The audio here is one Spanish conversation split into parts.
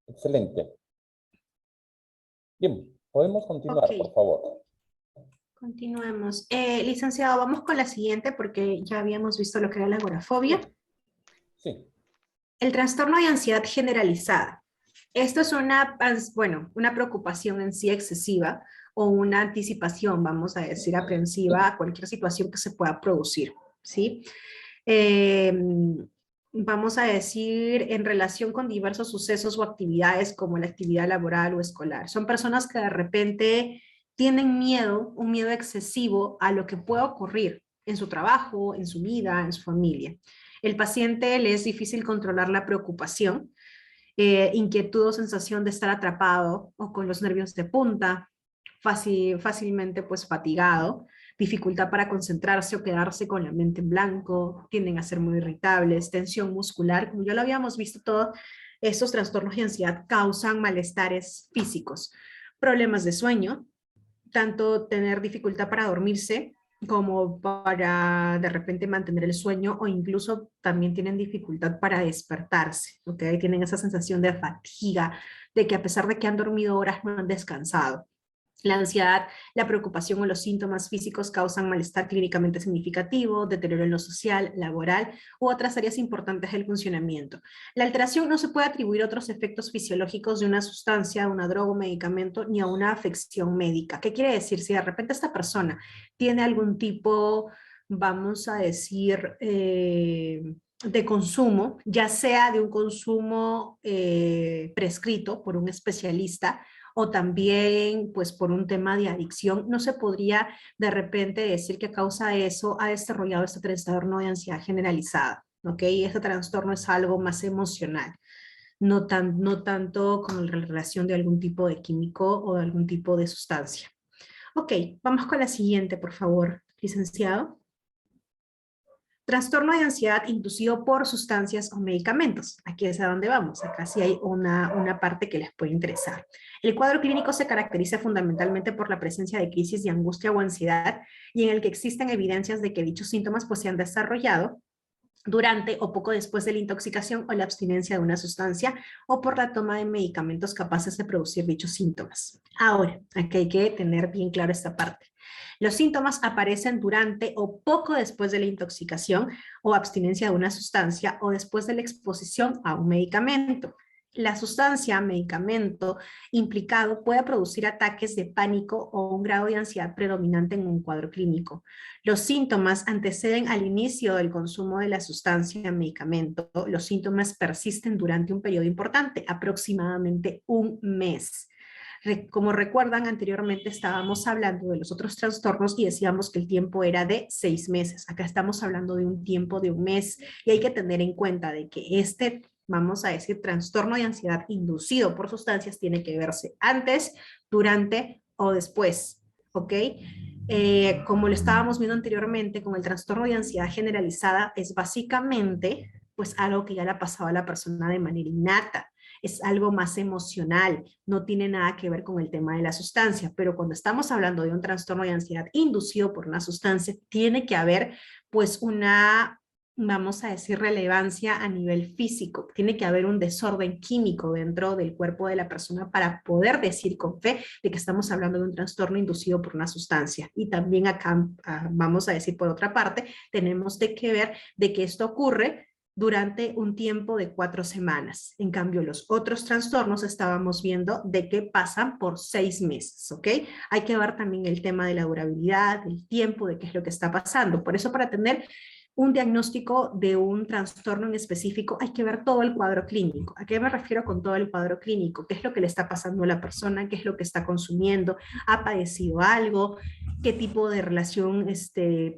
Excelente. Bien, podemos Ok, continuar, por favor. continuemos. Licenciado, vamos con la siguiente porque ya habíamos visto lo que era la agorafobia. Sí, sí. El trastorno de ansiedad generalizada. Esto es una preocupación en sí excesiva o una anticipación, vamos a decir, aprensiva a cualquier situación que se pueda producir, ¿sí? Eh, Vamos a decir, en relación con diversos sucesos o actividades como la actividad laboral o escolar. Son personas que de repente tienen miedo, un miedo excesivo a lo que pueda ocurrir en su trabajo, en su vida, en su familia. El paciente le es difícil controlar la preocupación, inquietud o sensación de estar atrapado o con los nervios de punta, fácilmente pues fatigado, dificultad para concentrarse o quedarse con la mente en blanco, tienden a ser muy irritables, tensión muscular, como ya lo habíamos visto, todos estos trastornos de ansiedad causan malestares físicos, problemas de sueño, tanto tener dificultad para dormirse como para de repente mantener el sueño o incluso también tienen dificultad para despertarse, ¿ok? Tienen esa sensación de fatiga, de que a pesar de que han dormido horas no han descansado. La ansiedad, la preocupación o los síntomas físicos causan malestar clínicamente significativo, deterioro en lo social, laboral u otras áreas importantes del funcionamiento. La alteración no se puede atribuir a otros efectos fisiológicos de una sustancia, una droga o medicamento, ni a una afección médica. ¿Qué quiere decir? Si de repente esta persona tiene algún tipo, vamos a decir, de consumo, ya sea de un consumo prescrito por un especialista, o también pues por un tema de adicción, no se podría de repente decir que a causa de eso ha desarrollado este trastorno de ansiedad generalizada, ¿ok? Este trastorno es algo más emocional, no tanto con la relación de algún tipo de químico o de algún tipo de sustancia. Ok, vamos con la siguiente, por favor, licenciado. Trastorno de ansiedad inducido por sustancias o medicamentos. Aquí es a donde vamos. Acá sí hay una parte que les puede interesar. El cuadro clínico se caracteriza fundamentalmente por la presencia de crisis de angustia o ansiedad y en el que existen evidencias de que dichos síntomas pues, se han desarrollado durante o poco después de la intoxicación o la abstinencia de una sustancia o por la toma de medicamentos capaces de producir dichos síntomas. Ahora, aquí hay que tener bien claro esta parte. Los síntomas aparecen durante o poco después de la intoxicación o abstinencia de una sustancia o después de la exposición a un medicamento. La sustancia, medicamento implicado puede producir ataques de pánico o un grado de ansiedad predominante en un cuadro clínico. Los síntomas anteceden al inicio del consumo de la sustancia, medicamento. Los síntomas persisten durante un periodo importante, aproximadamente un mes. Como recuerdan, anteriormente estábamos hablando de los otros trastornos y decíamos que el tiempo era de 6 meses. Acá estamos hablando de un tiempo de un mes y hay que tener en cuenta de que este, vamos a decir, trastorno de ansiedad inducido por sustancias tiene que verse antes, durante o después, ¿ok? Como lo estábamos viendo anteriormente, con el trastorno de ansiedad generalizada es básicamente pues algo que ya le ha pasado a la persona de manera innata, es algo más emocional, no tiene nada que ver con el tema de la sustancia, pero cuando estamos hablando de un trastorno de ansiedad inducido por una sustancia, tiene que haber pues una, vamos a decir, relevancia a nivel físico, tiene que haber un desorden químico dentro del cuerpo de la persona para poder decir con fe de que estamos hablando de un trastorno inducido por una sustancia. Y también acá, vamos a decir por otra parte, tenemos de que ver de que esto ocurre durante un tiempo de 4 semanas. En cambio, los otros trastornos estábamos viendo de que pasan por 6 meses, ¿ok? Hay que ver también el tema de la durabilidad, el tiempo, de qué es lo que está pasando. Por eso, para tener un diagnóstico de un trastorno en específico, hay que ver todo el cuadro clínico. ¿A qué me refiero con todo el cuadro clínico? ¿Qué es lo que le está pasando a la persona? ¿Qué es lo que está consumiendo? ¿Ha padecido algo? ¿Qué tipo de relación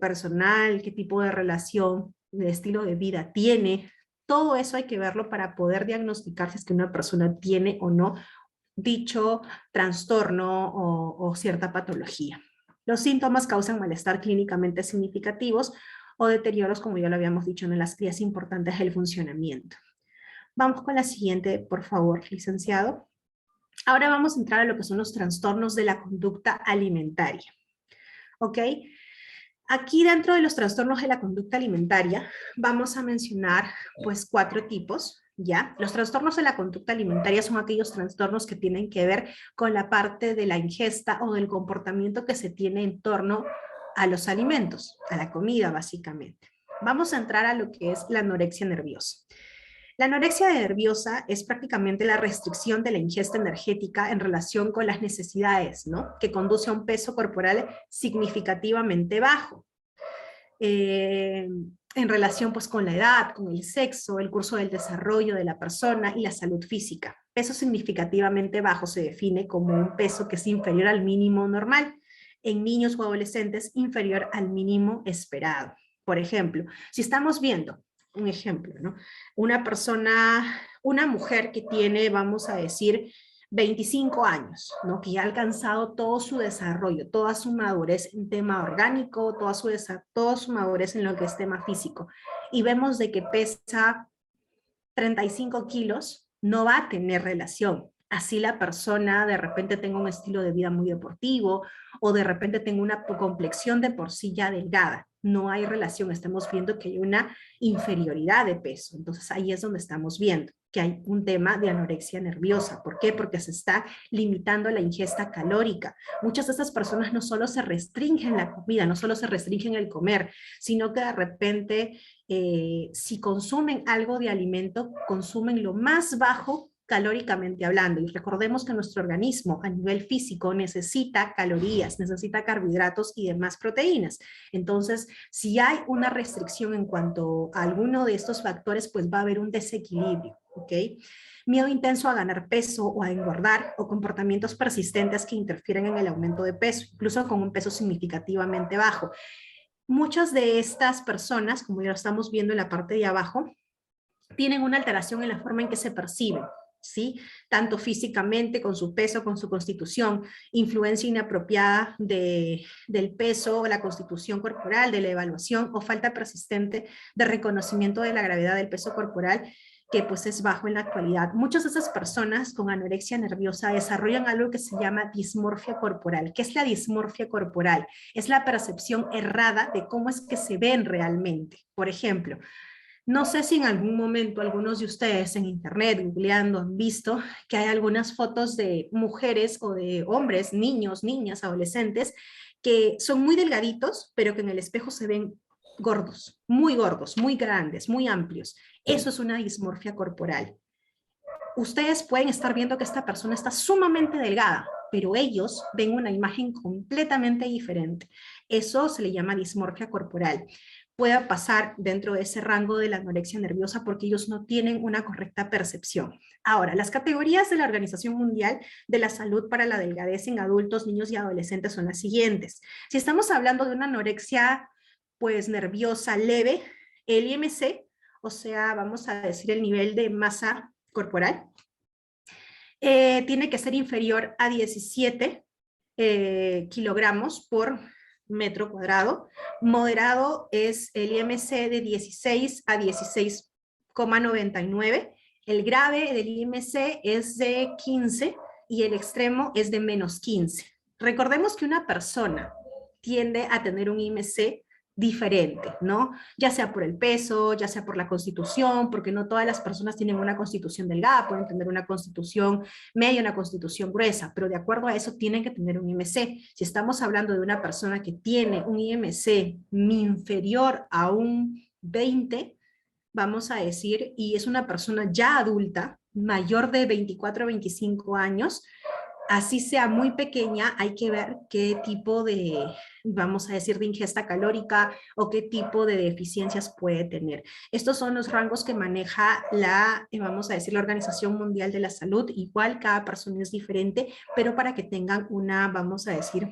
personal? ¿Qué tipo de relación de estilo de vida tiene? Todo eso hay que verlo para poder diagnosticar si es que una persona tiene o no dicho trastorno o cierta patología. Los síntomas causan malestar clínicamente significativos o deterioros, como ya lo habíamos dicho, en las áreas importantes del funcionamiento. Vamos con la siguiente, por favor, licenciado. Ahora vamos a entrar a lo que son los trastornos de la conducta alimentaria. ¿Ok? Aquí dentro de los trastornos de la conducta alimentaria vamos a mencionar pues 4 tipos, ¿ya? Los trastornos de la conducta alimentaria son aquellos trastornos que tienen que ver con la parte de la ingesta o del comportamiento que se tiene en torno a los alimentos, a la comida básicamente. Vamos a entrar a lo que es la anorexia nerviosa. La anorexia nerviosa es prácticamente la restricción de la ingesta energética en relación con las necesidades, ¿no? Que conduce a un peso corporal significativamente bajo. En relación pues con la edad, con el sexo, el curso del desarrollo de la persona y la salud física. Peso significativamente bajo se define como un peso que es inferior al mínimo normal, en niños o adolescentes inferior al mínimo esperado. Por ejemplo, si estamos viendo un ejemplo, ¿no? Una persona, una mujer que tiene, vamos a decir, 25 años, ¿no? Que ya ha alcanzado todo su desarrollo, toda su madurez en tema orgánico, toda su madurez en lo que es tema físico. Y vemos de que pesa 35 kilos, no va a tener relación. Así la persona de repente tenga un estilo de vida muy deportivo o de repente tenga una complexión de por sí ya delgada. No hay relación, estamos viendo que hay una inferioridad de peso. Entonces ahí es donde estamos viendo que hay un tema de anorexia nerviosa. ¿Por qué? Porque se está limitando la ingesta calórica. Muchas de estas personas no solo se restringen la comida, no solo se restringen el comer, sino que de repente si consumen algo de alimento, consumen lo más bajo calóricamente hablando. Y recordemos que nuestro organismo a nivel físico necesita calorías, necesita carbohidratos y demás proteínas. Entonces, si hay una restricción en cuanto a alguno de estos factores, pues va a haber un desequilibrio, ¿ok? Miedo intenso a ganar peso o a engordar o comportamientos persistentes que interfieren en el aumento de peso, incluso con un peso significativamente bajo. Muchas de estas personas, como ya lo estamos viendo en la parte de abajo, tienen una alteración en la forma en que se perciben, ¿sí? Tanto físicamente, con su peso, con su constitución, influencia inapropiada del peso o la constitución corporal, de la evaluación o falta persistente de reconocimiento de la gravedad del peso corporal, que pues es bajo en la actualidad. Muchas de esas personas con anorexia nerviosa desarrollan algo que se llama dismorfia corporal. ¿Qué es la dismorfia corporal? Es la percepción errada de cómo es que se ven realmente. Por ejemplo, no sé si en algún momento algunos de ustedes en internet, googleando, han visto que hay algunas fotos de mujeres o de hombres, niños, niñas, adolescentes, que son muy delgaditos, pero que en el espejo se ven gordos, muy grandes, muy amplios. Eso es una dismorfia corporal. Ustedes pueden estar viendo que esta persona está sumamente delgada, pero ellos ven una imagen completamente diferente. Eso se le llama dismorfia corporal. Puede pasar dentro de ese rango de la anorexia nerviosa porque ellos no tienen una correcta percepción. Ahora, las categorías de la Organización Mundial de la Salud para la delgadez en adultos, niños y adolescentes son las siguientes. Si estamos hablando de una anorexia pues nerviosa leve, el IMC, o sea, vamos a decir el nivel de masa corporal, tiene que ser inferior a 17 kilogramos por metro cuadrado. Moderado es el IMC de 16 a 16,99. El grave del IMC es de 15 y el extremo es de menos 15. Recordemos que una persona tiende a tener un IMC diferente, ¿no? Ya sea por el peso, ya sea por la constitución, porque no todas las personas tienen una constitución delgada, pueden tener una constitución media, una constitución gruesa, pero de acuerdo a eso tienen que tener un IMC. Si estamos hablando de una persona que tiene un IMC inferior a un 20, vamos a decir, y es una persona ya adulta, mayor de 24 a 25 años, así sea muy pequeña, hay que ver qué tipo de, vamos a decir, de ingesta calórica o qué tipo de deficiencias puede tener. Estos son los rangos que maneja la, vamos a decir, la Organización Mundial de la Salud. Igual cada persona es diferente, pero para que tengan una, vamos a decir,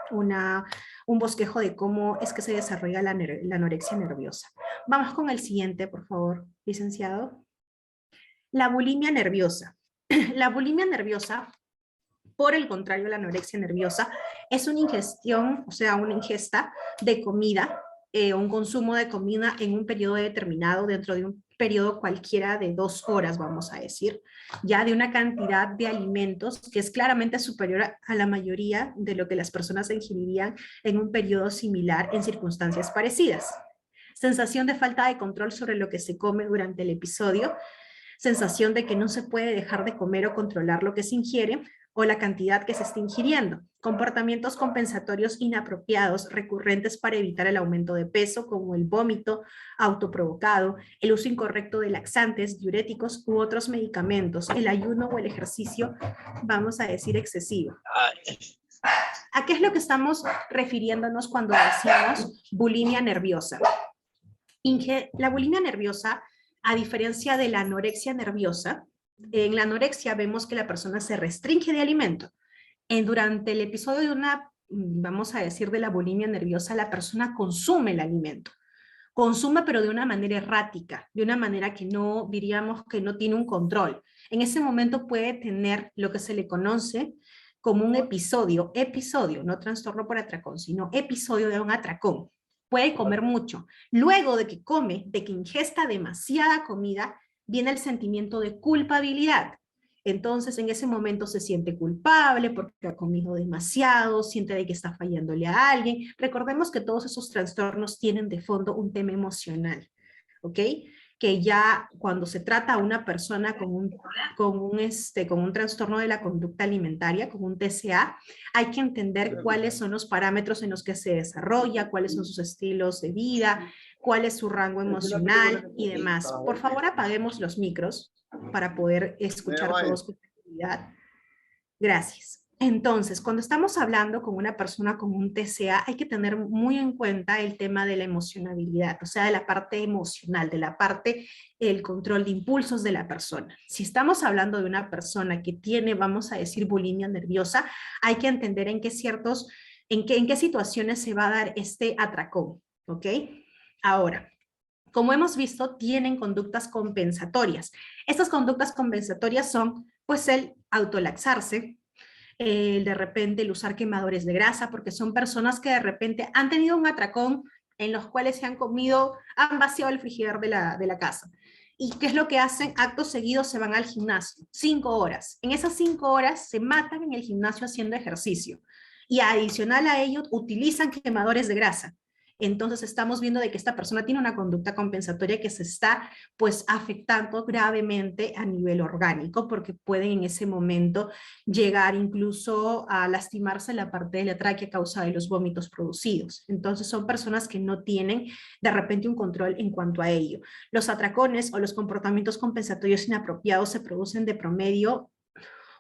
un bosquejo de cómo es que se desarrolla la anorexia nerviosa. Vamos con el siguiente, por favor, licenciado. La bulimia nerviosa. La bulimia nerviosa, por el contrario, la anorexia nerviosa es una ingestión, o sea, una ingesta de comida, un consumo de comida en un periodo determinado, dentro de un periodo cualquiera de 2 horas, vamos a decir, ya de una cantidad de alimentos que es claramente superior a la mayoría de lo que las personas ingerirían en un periodo similar en circunstancias parecidas. Sensación de falta de control sobre lo que se come durante el episodio. sensación de que no se puede dejar de comer o controlar lo que se ingiere, o la cantidad que se está ingiriendo. Comportamientos compensatorios inapropiados recurrentes para evitar el aumento de peso, como el vómito autoprovocado, el uso incorrecto de laxantes, diuréticos u otros medicamentos, el ayuno o el ejercicio, vamos a decir, excesivo. ¿A qué es lo que estamos refiriéndonos cuando decimos bulimia nerviosa? La bulimia nerviosa, a diferencia de la anorexia nerviosa, en la anorexia vemos que la persona se restringe de alimento. Durante el episodio de una, vamos a decir, de la bulimia nerviosa, la persona consume el alimento. Consume, pero de una manera errática, de una manera que no, diríamos que no tiene un control. En ese momento puede tener lo que se le conoce como un episodio, no trastorno por atracón, sino episodio de un atracón. Puede comer mucho. Luego de que come, de que ingesta demasiada comida, viene el sentimiento de culpabilidad. Entonces, en ese momento se siente culpable porque ha comido demasiado, siente de que está fallándole a alguien. Recordemos que todos esos trastornos tienen de fondo un tema emocional, ¿ok? Que ya cuando se trata a una persona con un trastorno de la conducta alimentaria, con un TCA, hay que entender cuáles son los parámetros en los que se desarrolla, cuáles son sus estilos de vida, cuál es su rango emocional y demás. Por favor, apaguemos los micros para poder escuchar todos con tranquilidad. Gracias. Entonces, cuando estamos hablando con una persona con un TCA, hay que tener muy en cuenta el tema de la emocionabilidad, o sea, de la parte emocional, de la parte, el control de impulsos de la persona. Si estamos hablando de una persona que tiene, vamos a decir, bulimia nerviosa, hay que entender en qué situaciones se va a dar este atracón, ¿ok? Ahora, como hemos visto, tienen conductas compensatorias. Estas conductas compensatorias son, pues, el autolaxarse, de repente el usar quemadores de grasa, porque son personas que de repente han tenido un atracón en los cuales se han comido, han vaciado el frigider de la casa. ¿Y qué es lo que hacen? Actos seguidos se van al gimnasio, 5 horas. En esas 5 horas se matan en el gimnasio haciendo ejercicio. Y adicional a ello, utilizan quemadores de grasa. Entonces estamos viendo de que esta persona tiene una conducta compensatoria que se está pues afectando gravemente a nivel orgánico, porque pueden en ese momento llegar incluso a lastimarse la parte de la tráquea a causa de los vómitos producidos. Entonces son personas que no tienen de repente un control en cuanto a ello. Los atracones o los comportamientos compensatorios inapropiados se producen de promedio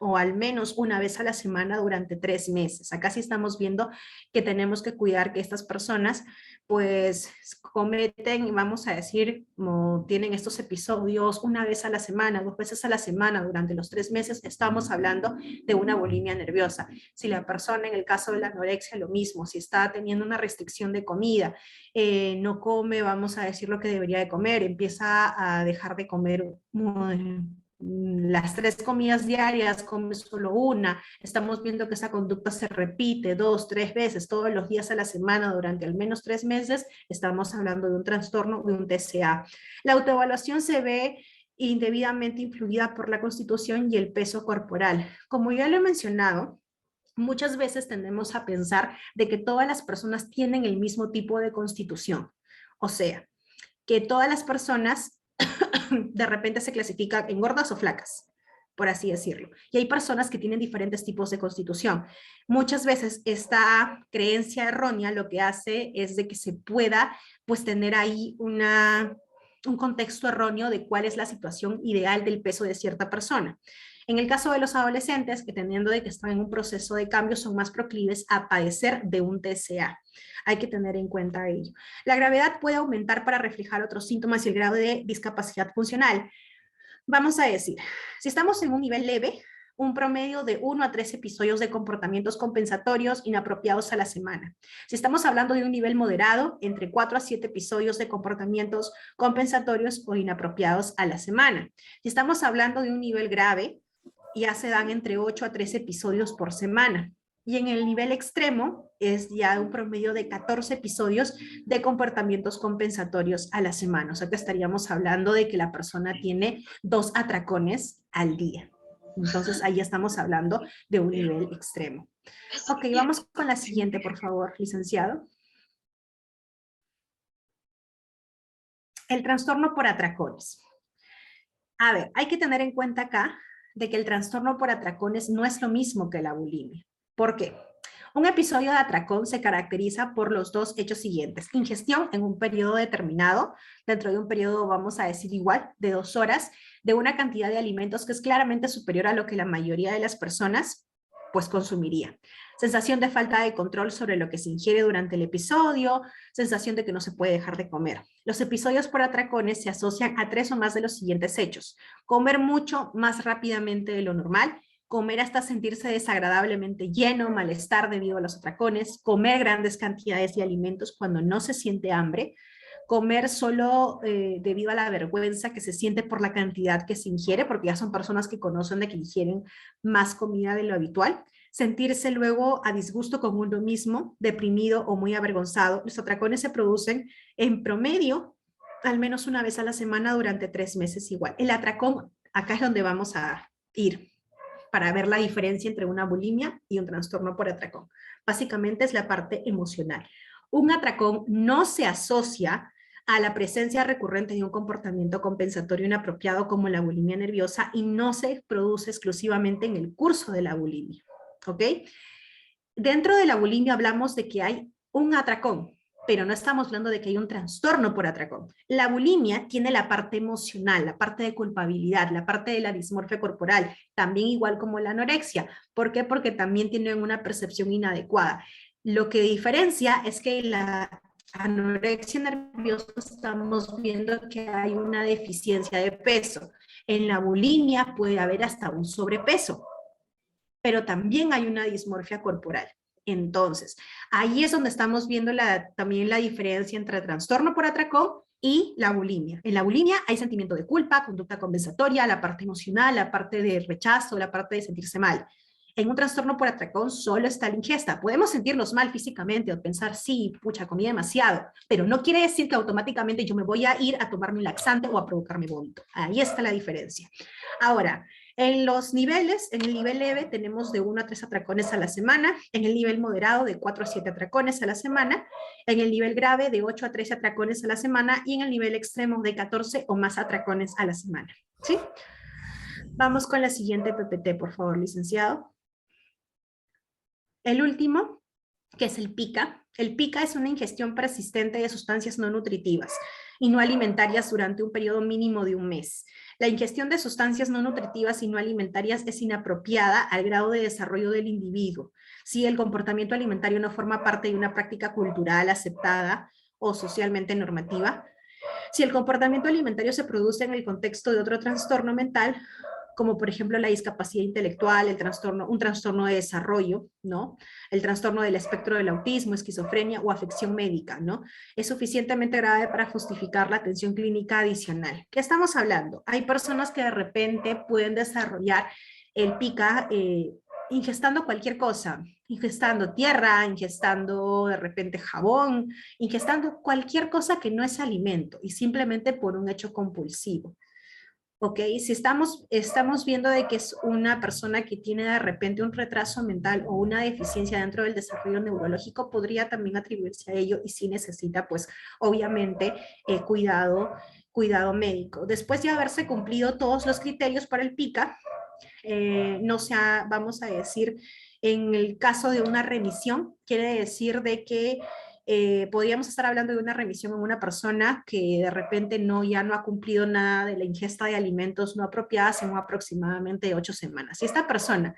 o al menos una vez a la semana durante 3 meses. Acá sí estamos viendo que tenemos que cuidar que estas personas pues cometen, vamos a decir, como tienen estos episodios una vez a la semana, 2 veces a la semana durante los 3 meses, estamos hablando de una bulimia nerviosa. Si la persona, en el caso de la anorexia, lo mismo, si está teniendo una restricción de comida, no come, vamos a decir, lo que debería de comer, empieza a dejar de comer las 3 comidas diarias, come solo una, estamos viendo que esa conducta se repite 2, 3 veces todos los días a la semana durante al menos 3 meses, estamos hablando de un trastorno, de un TCA. La autoevaluación se ve indebidamente influida por la constitución y el peso corporal. Como ya lo he mencionado, muchas veces tendemos a pensar de que todas las personas tienen el mismo tipo de constitución, o sea, que todas las personas de repente se clasifican en gordas o flacas, por así decirlo. Y hay personas que tienen diferentes tipos de constitución. Muchas veces esta creencia errónea lo que hace es de que se pueda pues tener ahí un contexto erróneo de cuál es la situación ideal del peso de cierta persona. En el caso de los adolescentes, que teniendo de que están en un proceso de cambio, son más proclives a padecer de un TCA. Hay que tener en cuenta ello. La gravedad puede aumentar para reflejar otros síntomas y el grado de discapacidad funcional. Vamos a decir, si estamos en un nivel leve, un promedio de 1 a 3 episodios de comportamientos compensatorios inapropiados a la semana. Si estamos hablando de un nivel moderado, entre 4 a 7 episodios de comportamientos compensatorios o inapropiados a la semana. Si estamos hablando de un nivel grave, ya se dan entre 8 a 13 episodios por semana. Y en el nivel extremo es ya un promedio de 14 episodios de comportamientos compensatorios a la semana. O sea que estaríamos hablando de que la persona tiene 2 atracones al día. Entonces ahí estamos hablando de un nivel extremo. Ok, vamos con la siguiente, por favor, licenciado. El trastorno por atracones. A ver, hay que tener en cuenta acá de que el trastorno por atracones no es lo mismo que la bulimia. ¿Por qué? Un episodio de atracón se caracteriza por los dos hechos siguientes. Ingestión en un periodo determinado, dentro de un periodo, vamos a decir igual, de 2 horas, de una cantidad de alimentos que es claramente superior a lo que la mayoría de las personas pues consumiría. Sensación de falta de control sobre lo que se ingiere durante el episodio, sensación de que no se puede dejar de comer. Los episodios por atracones se asocian a 3 o más de los siguientes hechos. Comer mucho más rápidamente de lo normal, comer hasta sentirse desagradablemente lleno, malestar debido a los atracones, comer grandes cantidades de alimentos cuando no se siente hambre, comer solo debido a la vergüenza que se siente por la cantidad que se ingiere, porque ya son personas que conocen de que ingieren más comida de lo habitual, sentirse luego a disgusto con uno mismo, deprimido o muy avergonzado. Los atracones se producen en promedio al menos una vez a la semana durante 3 meses igual. El atracón, acá es donde vamos a ir para ver la diferencia entre una bulimia y un trastorno por atracón. Básicamente es la parte emocional. Un atracón no se asocia a la presencia recurrente de un comportamiento compensatorio inapropiado como la bulimia nerviosa y no se produce exclusivamente en el curso de la bulimia. ¿Ok? Dentro de la bulimia hablamos de que hay un atracón, pero no estamos hablando de que hay un trastorno por atracón. La bulimia tiene la parte emocional, la parte de culpabilidad, la parte de la dismorfia corporal, también igual como la anorexia. ¿Por qué? Porque también tienen una percepción inadecuada. Lo que diferencia es que la anorexia nerviosa estamos viendo que hay una deficiencia de peso. En la bulimia puede haber hasta un sobrepeso, pero también hay una dismorfia corporal. Entonces, ahí es donde estamos viendo también la diferencia entre el trastorno por atracón y la bulimia. En la bulimia hay sentimiento de culpa, conducta compensatoria, la parte emocional, la parte de rechazo, la parte de sentirse mal. En un trastorno por atracón solo está la ingesta. Podemos sentirnos mal físicamente o pensar, sí, pucha, comí demasiado, pero no quiere decir que automáticamente yo me voy a ir a tomarme un laxante o a provocarme vómito. Ahí está la diferencia. Ahora, en los niveles, en el nivel leve tenemos de 1 a 3 atracones a la semana, en el nivel moderado de 4 a 7 atracones a la semana, en el nivel grave de 8 a 13 atracones a la semana y en el nivel extremo de 14 o más atracones a la semana. ¿Sí? Vamos con la siguiente PPT, por favor, licenciado. El último, que es el PICA. El PICA es una ingestión persistente de sustancias no nutritivas y no alimentarias durante un periodo mínimo de 1 mes. La ingestión de sustancias no nutritivas y no alimentarias es inapropiada al grado de desarrollo del individuo. Si el comportamiento alimentario no forma parte de una práctica cultural aceptada o socialmente normativa, si el comportamiento alimentario se produce en el contexto de otro trastorno mental, como por ejemplo la discapacidad intelectual, un trastorno de desarrollo, ¿no? El trastorno del espectro del autismo, esquizofrenia o afección médica, ¿no? Es suficientemente grave para justificar la atención clínica adicional. ¿Qué estamos hablando? Hay personas que de repente pueden desarrollar el PICA ingestando cualquier cosa, ingestando tierra, ingestando de repente jabón, ingestando cualquier cosa que no es alimento y simplemente por un hecho compulsivo. ¿Ok? Si estamos viendo de que es una persona que tiene de repente un retraso mental o una deficiencia dentro del desarrollo neurológico, podría también atribuirse a ello y sí necesita, pues, obviamente, cuidado médico. Después de haberse cumplido todos los criterios para el PICA, no sea, vamos a decir, en el caso de una remisión, quiere decir de que podríamos estar hablando de una remisión en una persona que de repente ya no ha cumplido nada de la ingesta de alimentos no apropiadas en aproximadamente 8 semanas. Si esta persona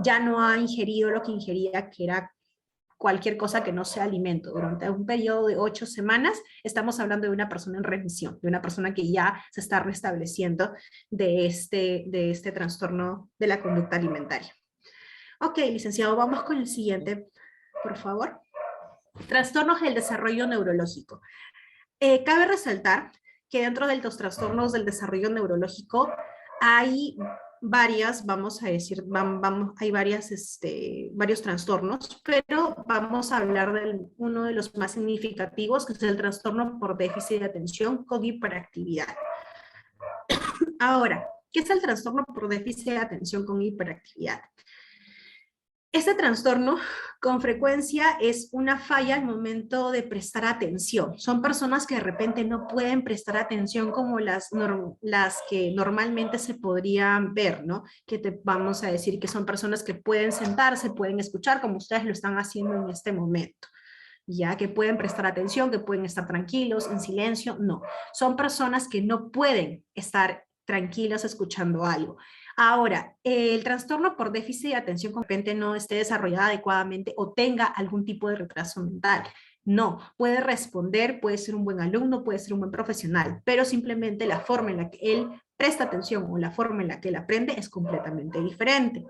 ya no ha ingerido lo que ingería, que era cualquier cosa que no sea alimento, durante un periodo de 8 semanas, estamos hablando de una persona en remisión, de una persona que ya se está restableciendo de este trastorno de la conducta alimentaria. Ok, licenciado, vamos con el siguiente, por favor. Trastornos del desarrollo neurológico. Cabe resaltar que dentro de los trastornos del desarrollo neurológico hay varias, vamos a decir, hay varios trastornos, pero vamos a hablar de uno de los más significativos, que es el trastorno por déficit de atención con hiperactividad. Ahora, ¿qué es el trastorno por déficit de atención con hiperactividad? Este trastorno con frecuencia es una falla al momento de prestar atención. Son personas que de repente no pueden prestar atención como las que normalmente se podrían ver, ¿no? Vamos a decir que son personas que pueden sentarse, pueden escuchar como ustedes lo están haciendo en este momento. Ya que pueden prestar atención, que pueden estar tranquilos, en silencio, no. Son personas que no pueden estar tranquilas escuchando algo. Ahora, el trastorno por déficit de atención con repente no esté desarrollado adecuadamente o tenga algún tipo de retraso mental. No, puede responder, puede ser un buen alumno, puede ser un buen profesional, pero simplemente la forma en la que él presta atención o la forma en la que él aprende es completamente diferente.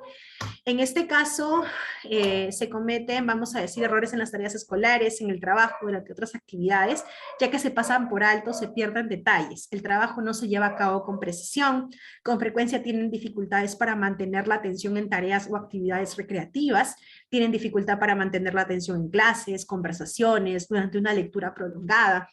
En este caso, se cometen, vamos a decir, errores en las tareas escolares, en el trabajo, durante otras actividades, ya que se pasan por alto, se pierden detalles. El trabajo no se lleva a cabo con precisión, con frecuencia tienen dificultades para mantener la atención en tareas o actividades recreativas, tienen dificultad para mantener la atención en clases, conversaciones, durante una lectura prolongada.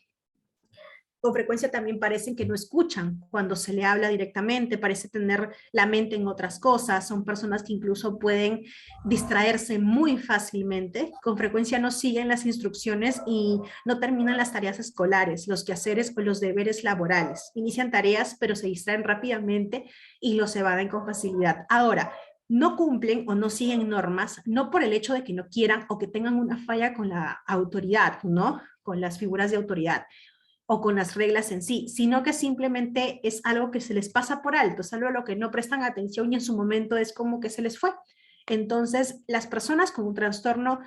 Con frecuencia también parecen que no escuchan cuando se le habla directamente, parece tener la mente en otras cosas, son personas que incluso pueden distraerse muy fácilmente, con frecuencia no siguen las instrucciones y no terminan las tareas escolares, los quehaceres o los deberes laborales. Inician tareas pero se distraen rápidamente y los evaden con facilidad. Ahora, no cumplen o no siguen normas, no por el hecho de que no quieran o que tengan una falla con la autoridad, ¿no? Con las figuras de autoridad o con las reglas en sí, sino que simplemente es algo que se les pasa por alto, es algo a lo que no prestan atención y en su momento es como que se les fue. Entonces, las personas con un trastorno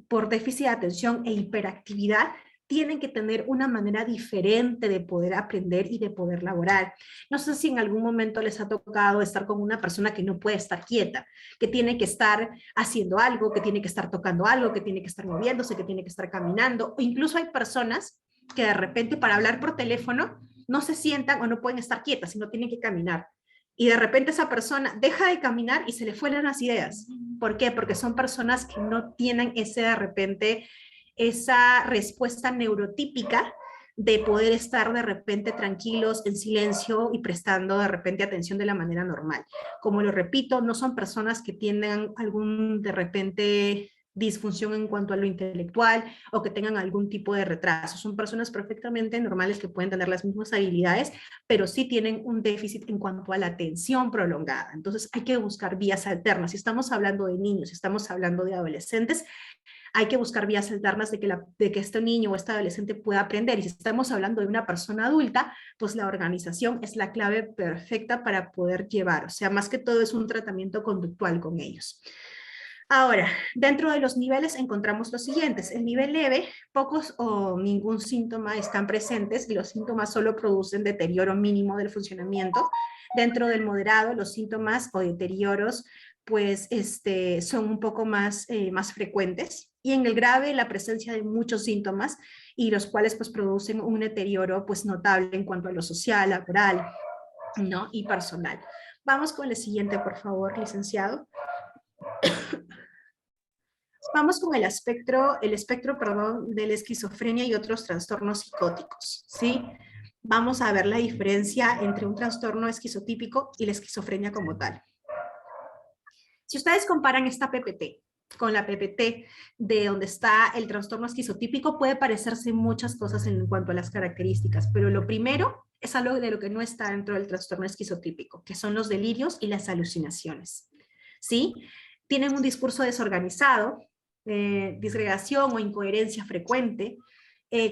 por déficit de atención e hiperactividad tienen que tener una manera diferente de poder aprender y de poder laborar. No sé si en algún momento les ha tocado estar con una persona que no puede estar quieta, que tiene que estar haciendo algo, que tiene que estar tocando algo, que tiene que estar moviéndose, que tiene que estar caminando, o incluso hay personas que de repente para hablar por teléfono no se sientan o no pueden estar quietas, sino tienen que caminar. Y de repente esa persona deja de caminar y se le fueron las ideas. ¿Por qué? Porque son personas que no tienen ese de repente, esa respuesta neurotípica de poder estar de repente tranquilos, en silencio y prestando de repente atención de la manera normal. Como lo repito, no son personas que tienen algún de repente disfunción en cuanto a lo intelectual o que tengan algún tipo de retraso. Son personas perfectamente normales que pueden tener las mismas habilidades, pero sí tienen un déficit en cuanto a la atención prolongada. Entonces hay que buscar vías alternas. Si estamos hablando de niños, si estamos hablando de adolescentes, hay que buscar vías alternas de que este niño o este adolescente pueda aprender. Y si estamos hablando de una persona adulta, pues la organización es la clave perfecta para poder llevar. O sea, más que todo es un tratamiento conductual con ellos. Ahora, dentro de los niveles encontramos los siguientes. El nivel leve, pocos o ningún síntoma están presentes y los síntomas solo producen deterioro mínimo del funcionamiento. Dentro del moderado, los síntomas o deterioros pues son un poco más frecuentes. Y en el grave, la presencia de muchos síntomas y los cuales pues producen un deterioro pues notable en cuanto a lo social, laboral, ¿no? Y personal. Vamos con el siguiente, por favor, licenciado. Vamos con el espectro, perdón, de la esquizofrenia y otros trastornos psicóticos, ¿sí? Vamos a ver la diferencia entre un trastorno esquizotípico y la esquizofrenia como tal. Si ustedes comparan esta PPT con la PPT de donde está el trastorno esquizotípico, puede parecerse muchas cosas en cuanto a las características, pero lo primero es algo de lo que no está dentro del trastorno esquizotípico, que son los delirios y alucinaciones, ¿sí? Tienen un discurso desorganizado, disgregación o incoherencia frecuente,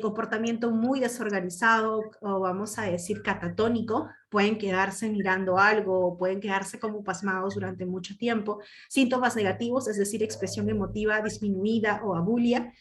comportamiento muy desorganizado o vamos a decir catatónico, pueden quedarse mirando algo, pueden quedarse como pasmados durante mucho tiempo, síntomas negativos, es decir, expresión emotiva disminuida o abulia.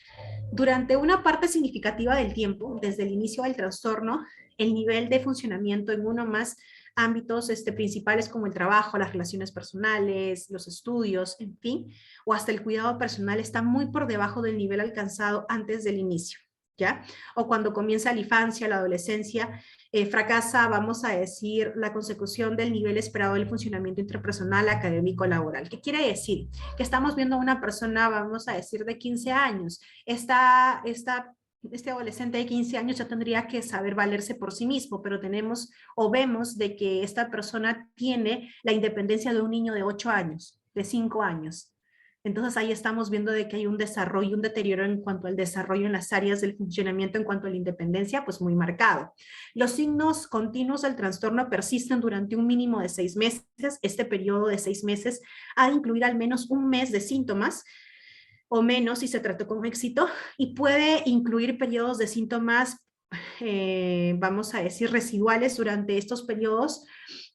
Durante una parte significativa del tiempo, desde el inicio del trastorno, el nivel de funcionamiento en uno más ámbitos principales como el trabajo, las relaciones personales, los estudios, en fin, o hasta el cuidado personal está muy por debajo del nivel alcanzado antes del inicio, ¿ya? O cuando comienza la infancia, la adolescencia, fracasa, vamos a decir, la consecución del nivel esperado del funcionamiento interpersonal, académico, laboral. ¿Qué quiere decir? Que estamos viendo a una persona, vamos a decir, de 15 años. Este adolescente de 15 años ya tendría que saber valerse por sí mismo, pero tenemos o vemos de que esta persona tiene la independencia de un niño de 8 años, de 5 años, Entonces ahí estamos viendo de que hay un desarrollo, un deterioro en cuanto al desarrollo en las áreas del funcionamiento en cuanto a la independencia, pues muy marcado. Los signos continuos del trastorno persisten durante un mínimo de 6 meses. Este periodo de 6 meses ha de incluir al menos un mes de síntomas o menos si se trató con éxito, y puede incluir periodos de síntomas, vamos a decir, residuales durante estos periodos.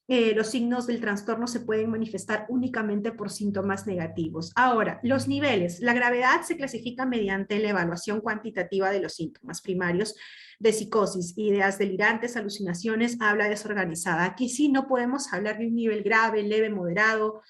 Los signos del trastorno se pueden manifestar únicamente por síntomas negativos. Ahora, los niveles. La gravedad se clasifica mediante la evaluación cuantitativa de los síntomas primarios de psicosis, ideas delirantes, alucinaciones, habla desorganizada. Aquí sí no podemos hablar de un nivel grave, leve, moderado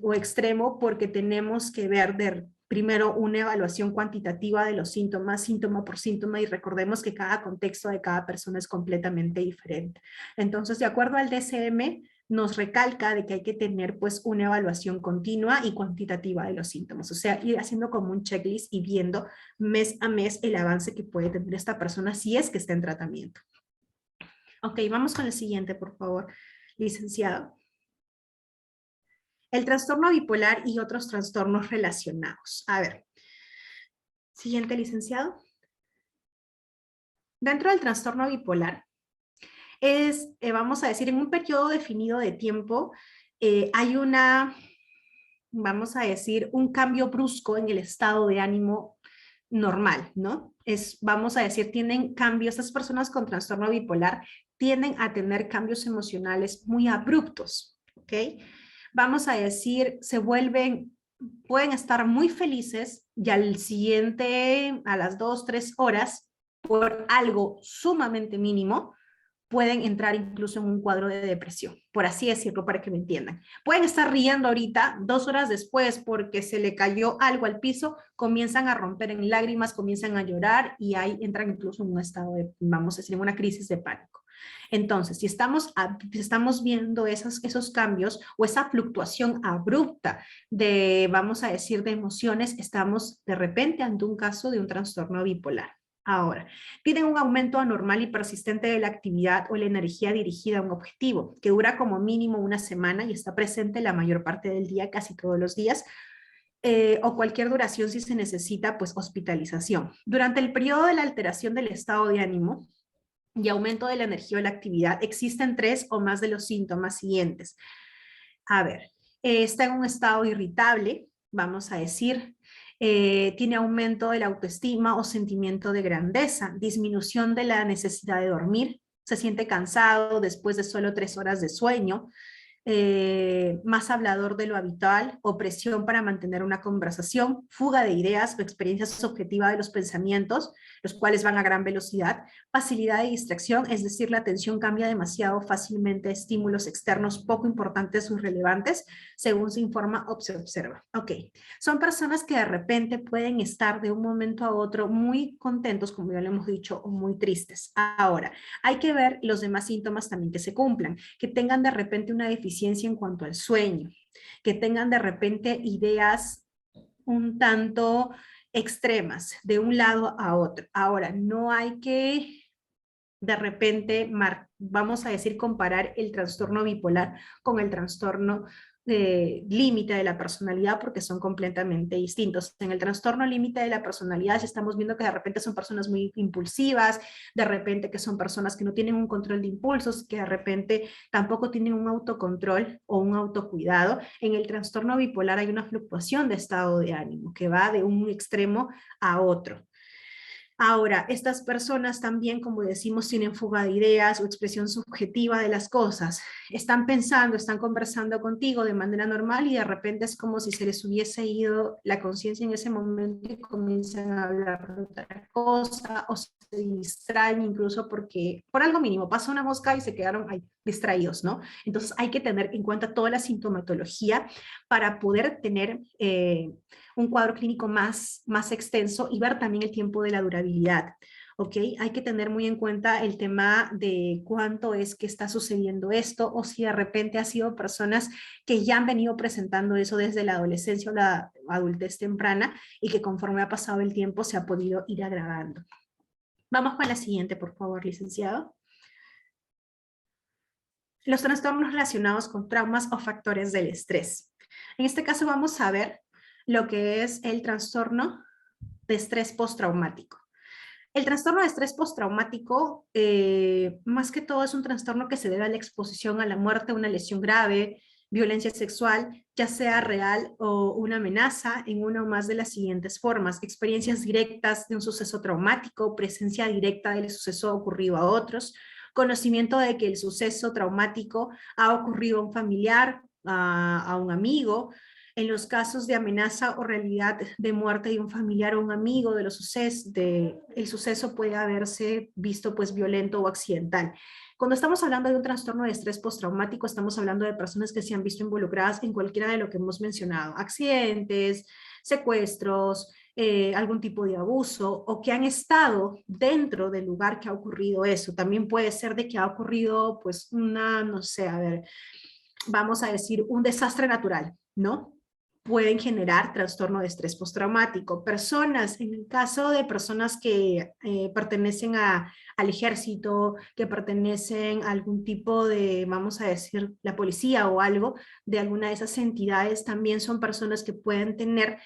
o extremo, porque tenemos que ver primero una evaluación cuantitativa de los síntomas, síntoma por síntoma, y recordemos que cada contexto de cada persona es completamente diferente. Entonces, de acuerdo al DSM, nos recalca de que hay que tener pues una evaluación continua y cuantitativa de los síntomas, o sea, ir haciendo como un checklist y viendo mes a mes el avance que puede tener esta persona si es que está en tratamiento. Ok, vamos con el siguiente, por favor, licenciado. El trastorno bipolar y otros trastornos relacionados. A ver, siguiente, licenciado. Dentro del trastorno bipolar, vamos a decir, en un periodo definido de tiempo, hay vamos a decir, un cambio brusco en el estado de ánimo normal, ¿no? Vamos a decir, tienen cambios, estas personas con trastorno bipolar tienden a tener cambios emocionales muy abruptos, ¿ok? Vamos a decir, pueden estar muy felices y al siguiente, a las 2, 3 horas, por algo sumamente mínimo, pueden entrar incluso en un cuadro de depresión, por así decirlo, para que me entiendan. Pueden estar riendo ahorita, 2 horas después, porque se le cayó algo al piso, comienzan a romper en lágrimas, comienzan a llorar y ahí entran incluso en un estado de, vamos a decir, en una crisis de pánico. Entonces, si estamos viendo esos cambios o esa fluctuación abrupta de, vamos a decir, de emociones, estamos de repente ante un caso de un trastorno bipolar. Ahora, tienen un aumento anormal y persistente de la actividad o la energía dirigida a un objetivo, que dura como mínimo una semana y está presente la mayor parte del día, casi todos los días, o cualquier duración si se necesita, pues hospitalización. Durante el periodo de la alteración del estado de ánimo y aumento de la energía o la actividad, existen 3 o más de los síntomas siguientes. A ver, está en un estado irritable, vamos a decir, tiene aumento de la autoestima o sentimiento de grandeza, disminución de la necesidad de dormir, se siente cansado después de solo 3 horas de sueño, más hablador de lo habitual, opresión para mantener una conversación, fuga de ideas o experiencia subjetiva de los pensamientos, los cuales van a gran velocidad, facilidad de distracción, es decir, la atención cambia demasiado fácilmente a estímulos externos poco importantes o irrelevantes, según se informa o se observa. Ok, son personas que de repente pueden estar de un momento a otro muy contentos, como ya lo hemos dicho, o muy tristes. Ahora, hay que ver los demás síntomas también que se cumplan, que tengan de repente una deficiencia en cuanto al sueño, que tengan de repente ideas un tanto extremas de un lado a otro. Ahora, no hay que de repente, vamos a decir, comparar el trastorno bipolar con el trastorno límite de la personalidad, porque son completamente distintos. En el trastorno límite de la personalidad estamos viendo que de repente son personas muy impulsivas, de repente que son personas que no tienen un control de impulsos, que de repente tampoco tienen un autocontrol o un autocuidado. En el trastorno bipolar hay una fluctuación de estado de ánimo que va de un extremo a otro. Ahora, estas personas también, como decimos, tienen fuga de ideas o expresión subjetiva de las cosas. Están pensando, están conversando contigo de manera normal y de repente es como si se les hubiese ido la conciencia en ese momento y comienzan a hablar de otra cosa o se distraen incluso porque por algo mínimo pasa una mosca y se quedaron ahí distraídos, ¿no? Entonces hay que tener en cuenta toda la sintomatología para poder tener un cuadro clínico más extenso y ver también el tiempo de la durabilidad. ¿Ok? Hay que tener muy en cuenta el tema de cuánto es que está sucediendo esto o si de repente ha sido personas que ya han venido presentando eso desde la adolescencia o la adultez temprana y que conforme ha pasado el tiempo se ha podido ir agravando. Vamos con la siguiente, por favor, licenciado. Los trastornos relacionados con traumas o factores del estrés. En este caso vamos a ver lo que es el trastorno de estrés postraumático. El trastorno de estrés postraumático, más que todo, es un trastorno que se debe a la exposición a la muerte, una lesión grave, violencia sexual, ya sea real o una amenaza, en una o más de las siguientes formas: experiencias directas de un suceso traumático, presencia directa del suceso ocurrido a otros, conocimiento de que el suceso traumático ha ocurrido a un familiar, a un amigo. En los casos de amenaza o realidad de muerte de un familiar o un amigo, el suceso puede haberse visto pues violento o accidental. Cuando estamos hablando de un trastorno de estrés postraumático, estamos hablando de personas que se han visto involucradas en cualquiera de lo que hemos mencionado: accidentes, secuestros, algún tipo de abuso, o que han estado dentro del lugar que ha ocurrido eso. También puede ser de que ha ocurrido pues no sé, a ver, vamos a decir un desastre natural, ¿no? Pueden generar trastorno de estrés postraumático. Personas, en el caso de personas que pertenecen al ejército, que pertenecen a algún tipo de, vamos a decir, la policía o algo, de alguna de esas entidades, también son personas que pueden tender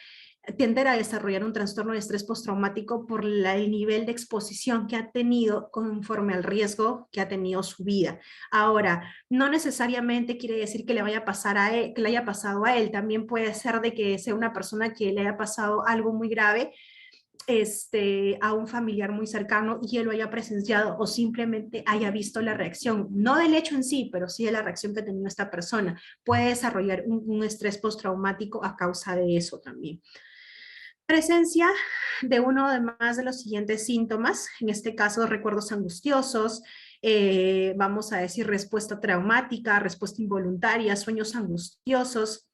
a desarrollar un trastorno de estrés postraumático por el nivel de exposición que ha tenido conforme al riesgo que ha tenido su vida. Ahora, no necesariamente quiere decir que le vaya a pasar a él, que le haya pasado a él. También puede ser de que sea una persona que le haya pasado algo muy grave a un familiar muy cercano y él lo haya presenciado, o simplemente haya visto la reacción, no del hecho en sí, pero sí de la reacción que ha tenido esta persona. Puede desarrollar un estrés postraumático a causa de eso también. Presencia de uno de más de los siguientes síntomas, en este caso recuerdos angustiosos, vamos a decir respuesta traumática, respuesta involuntaria, sueños angustiosos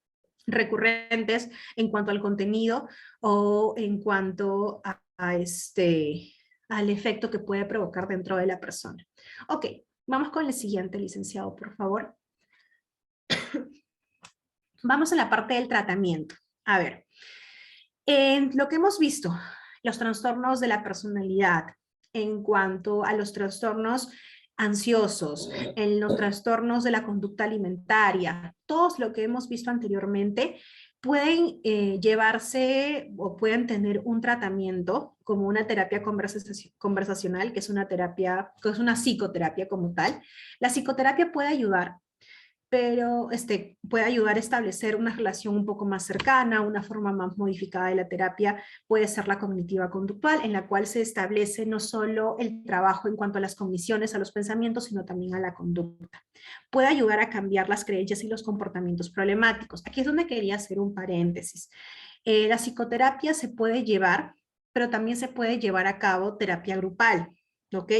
recurrentes en cuanto al contenido o en cuanto al efecto que puede provocar dentro de la persona. Ok, vamos con el siguiente, licenciado, por favor. Vamos a la parte del tratamiento. A ver, en lo que hemos visto, los trastornos de la personalidad, en cuanto a los trastornos ansiosos, en los trastornos de la conducta alimentaria, todos lo que hemos visto anteriormente, pueden llevarse o pueden tener un tratamiento como una terapia conversacional, que es una terapia, que es una psicoterapia como tal. La psicoterapia puede ayudar, pero puede ayudar a establecer una relación un poco más cercana. Una forma más modificada de la terapia puede ser la cognitiva conductual, en la cual se establece no solo el trabajo en cuanto a las cogniciones, a los pensamientos, sino también a la conducta. Puede ayudar a cambiar las creencias y los comportamientos problemáticos. Aquí es donde quería hacer un paréntesis. La psicoterapia se puede llevar, pero también se puede llevar a cabo terapia grupal. ¿Ok?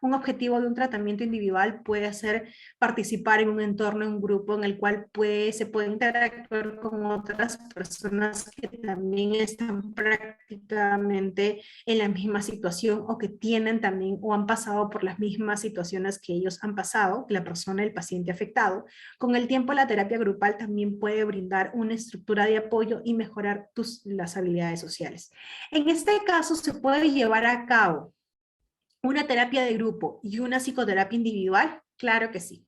Un objetivo de un tratamiento individual puede ser participar en un entorno, en un grupo en el cual se puede interactuar con otras personas que también están prácticamente en la misma situación, o que tienen también o han pasado por las mismas situaciones que ellos han pasado, la persona, el paciente afectado. Con el tiempo, la terapia grupal también puede brindar una estructura de apoyo y mejorar las habilidades sociales. En este caso, se puede llevar a cabo una terapia de grupo y una psicoterapia individual. Claro que sí.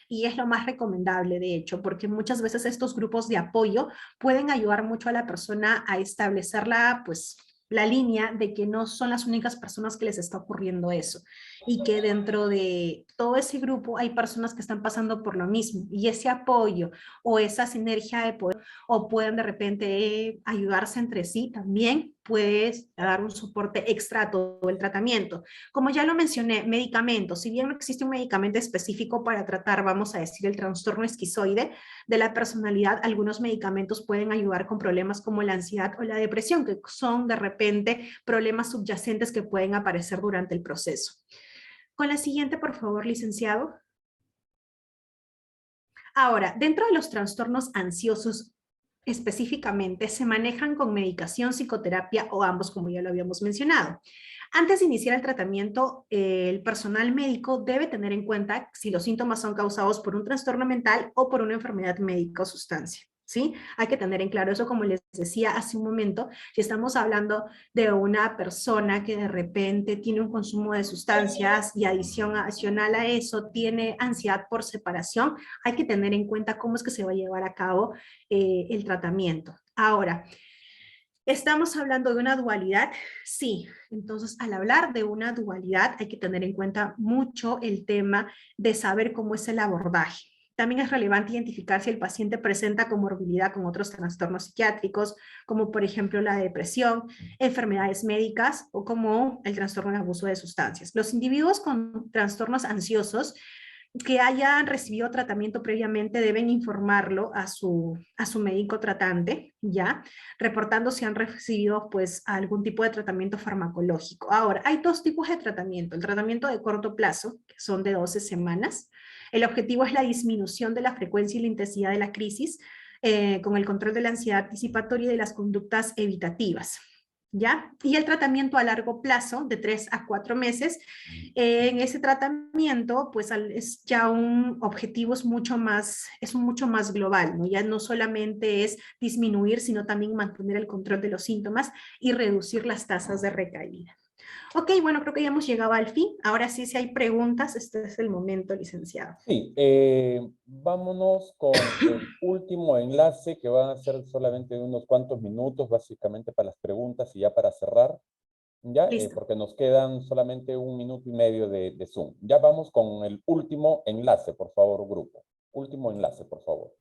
Y es lo más recomendable, de hecho, porque muchas veces estos grupos de apoyo pueden ayudar mucho a la persona a establecer la línea de que no son las únicas personas que les está ocurriendo eso, y que dentro de todo ese grupo hay personas que están pasando por lo mismo, y ese apoyo o esa sinergia de poder, o pueden de repente ayudarse entre sí, también puedes dar un soporte extra a todo el tratamiento. Como ya lo mencioné, medicamentos. Si bien no existe un medicamento específico para tratar, vamos a decir, el trastorno esquizoide de la personalidad, algunos medicamentos pueden ayudar con problemas como la ansiedad o la depresión, que son de repente problemas subyacentes que pueden aparecer durante el proceso. Con la siguiente, por favor, licenciado. Ahora, dentro de los trastornos ansiosos específicamente, se manejan con medicación, psicoterapia o ambos, como ya lo habíamos mencionado. Antes de iniciar el tratamiento, el personal médico debe tener en cuenta si los síntomas son causados por un trastorno mental o por una enfermedad médica o sustancia. ¿Sí? Hay que tener en claro eso, como les decía hace un momento. Si estamos hablando de una persona que de repente tiene un consumo de sustancias y adicional a eso tiene ansiedad por separación, hay que tener en cuenta cómo es que se va a llevar a cabo el tratamiento. Ahora, ¿estamos hablando de una dualidad? Sí. Entonces, al hablar de una dualidad, hay que tener en cuenta mucho el tema de saber cómo es el abordaje. También es relevante identificar si el paciente presenta comorbilidad con otros trastornos psiquiátricos, como por ejemplo la depresión, enfermedades médicas o como el trastorno de abuso de sustancias. Los individuos con trastornos ansiosos que hayan recibido tratamiento previamente deben informarlo a su médico tratante, ¿ya? Reportando si han recibido pues algún tipo de tratamiento farmacológico. Ahora, hay dos tipos de tratamiento. El tratamiento de corto plazo, que son de 12 semanas. El objetivo es la disminución de la frecuencia y la intensidad de la crisis con el control de la ansiedad anticipatoria y de las conductas evitativas. ¿Ya? Y el tratamiento a largo plazo, de 3 a 4 meses, en ese tratamiento, pues es ya un objetivo es mucho más global, ¿no? Ya no solamente es disminuir, sino también mantener el control de los síntomas y reducir las tasas de recaída. Ok, bueno, creo que ya hemos llegado al fin. Ahora sí, si hay preguntas, este es el momento, licenciado. Sí, vámonos con el último enlace que van a ser solamente unos cuantos minutos, básicamente para las preguntas y ya para cerrar, ¿ya? Listo. Porque nos quedan solamente 1 minuto y medio de Zoom. Ya vamos con el último enlace, por favor, grupo. Último enlace, por favor.